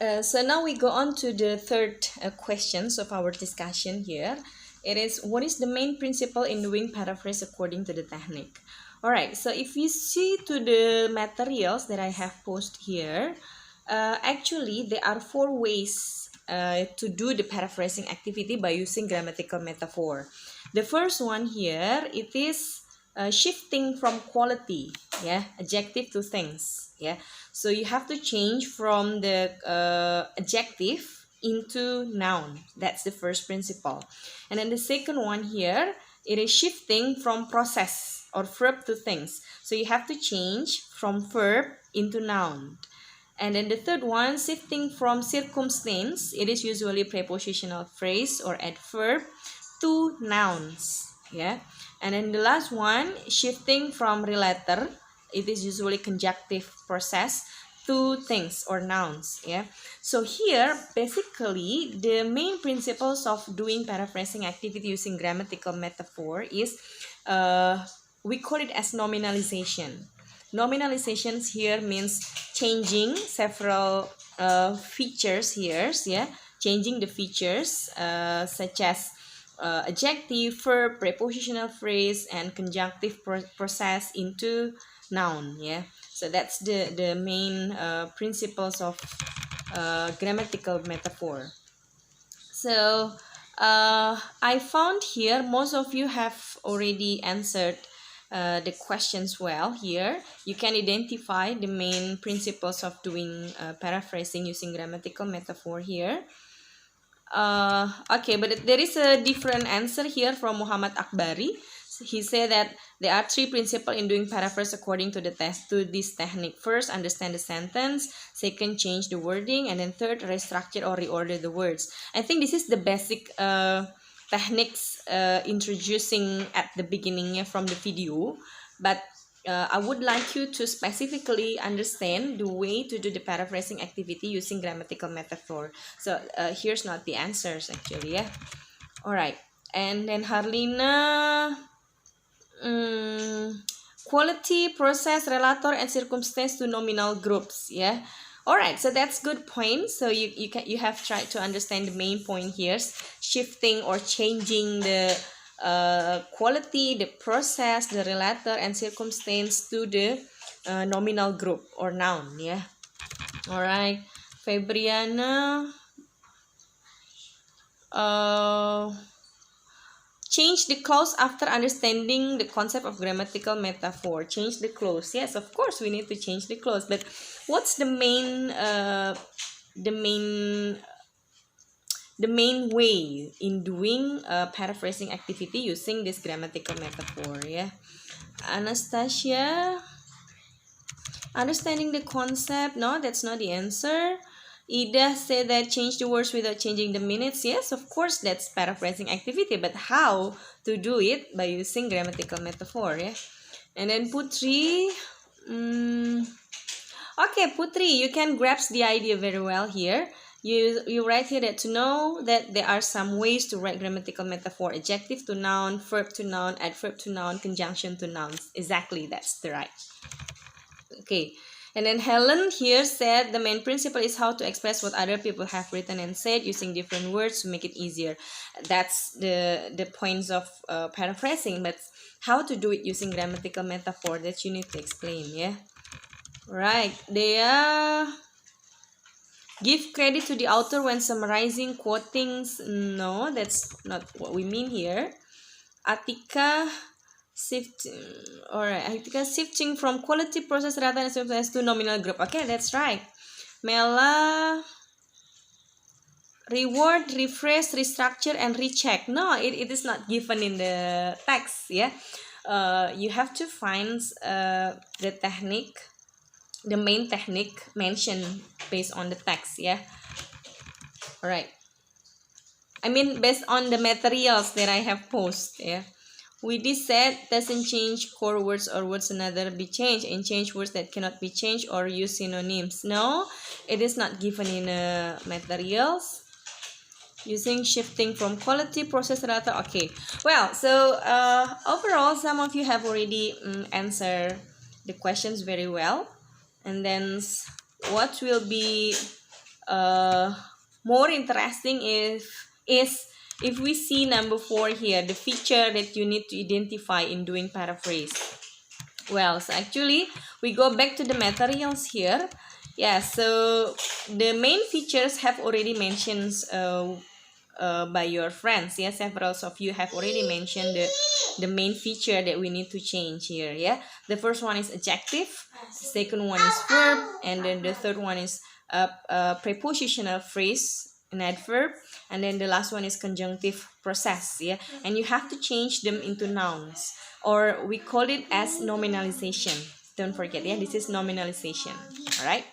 So now we go on to the third questions of our discussion here. It is, what is the main principle in doing paraphrase according to the technique? Alright, so if you see to the materials that I have posted here, actually there are four ways to do the paraphrasing activity by using grammatical metaphor. The first one here, it is shifting from quality, yeah, adjective to things, yeah. So you have to change from the adjective into noun. That's the first principle. And then the second one here, it is shifting from process or verb to things. So you have to change from verb into noun. And then the third one, shifting from circumstance, it is usually prepositional phrase or adverb to nouns, yeah. And then the last one, shifting from relator, it is usually conjunctive process, to things or nouns, yeah. So here basically the main principles of doing paraphrasing activity using grammatical metaphor is we call it as nominalization. Nominalizations here means changing several features here, yeah, changing the features such as adjective, verb, prepositional phrase, and conjunctive process into noun, yeah. So that's the main principles of grammatical metaphor. So I found here most of you have already answered the questions well. Here you can identify the main principles of doing paraphrasing using grammatical metaphor here. Okay, but there is a different answer here from Muhammad Akbari. He said that there are three principles in doing paraphrase according to this technique. First, understand the sentence. Second, change the wording, and then third, restructure or reorder the words. I think this is the basic techniques introducing at the beginning from the video, but I would like you to specifically understand the way to do the paraphrasing activity using grammatical metaphor. So here's not the answers actually, yeah. All right, and then Harlina, quality, process, relator, and circumstance to nominal groups, yeah. All right, so that's good point. So you have tried to understand the main point here, shifting or changing the quality, the process, the relator, and circumstance to the nominal group or noun, yeah. All right, Fabriana, change the clause after understanding the concept of grammatical metaphor. Change the clause. Yes, of course we need to change the clause, but what's the main way in doing paraphrasing activity using this grammatical metaphor, yeah. Anastasia, understanding the concept. No, that's not the answer. Ida said that change the words without changing the minutes. Yes, of course, that's paraphrasing activity, but how to do it? By using grammatical metaphor, yeah. And then Putri, okay, Putri, you can grasp the idea very well here. You write here that to know that there are some ways to write grammatical metaphor: adjective to noun, verb to noun, adverb to noun, conjunction to nouns. Exactly, that's the right. Okay, and then Helen here said the main principle is how to express what other people have written and said using different words to make it easier. That's the points of paraphrasing, but how to do it using grammatical metaphor, that you need to explain, yeah. Right, they give credit to the author when summarizing, quoting. No, that's not what we mean here. Atika, shifting from quality, process, rather and substance to nominal group. Okay, that's right. Mela, reward, rephrase, restructure, and recheck. No, it is not given in the text, yeah. You have to find the technique, the main technique mentioned based on the text, yeah. All right, I mean based on the materials that I have posted, yeah. We did said doesn't change core words or words another be changed, and change words that cannot be changed or use synonyms. No, it is not given in materials. Using shifting from quality, process, relator. Okay, well, so overall some of you have already answered the questions very well. And then what will be more interesting is if we see number 4 here, the feature that you need to identify in doing paraphrase. Well, so actually we go back to the materials here. Yeah, so the main features have already mentioned by your friends. Yeah, several of you have already mentioned the main feature that we need to change here. Yeah, the first one is adjective, second one is verb, and then the third one is a prepositional phrase, an adverb, and then the last one is conjunctive process. Yeah, and you have to change them into nouns, or we call it as nominalization. Don't forget, yeah, this is nominalization. All right.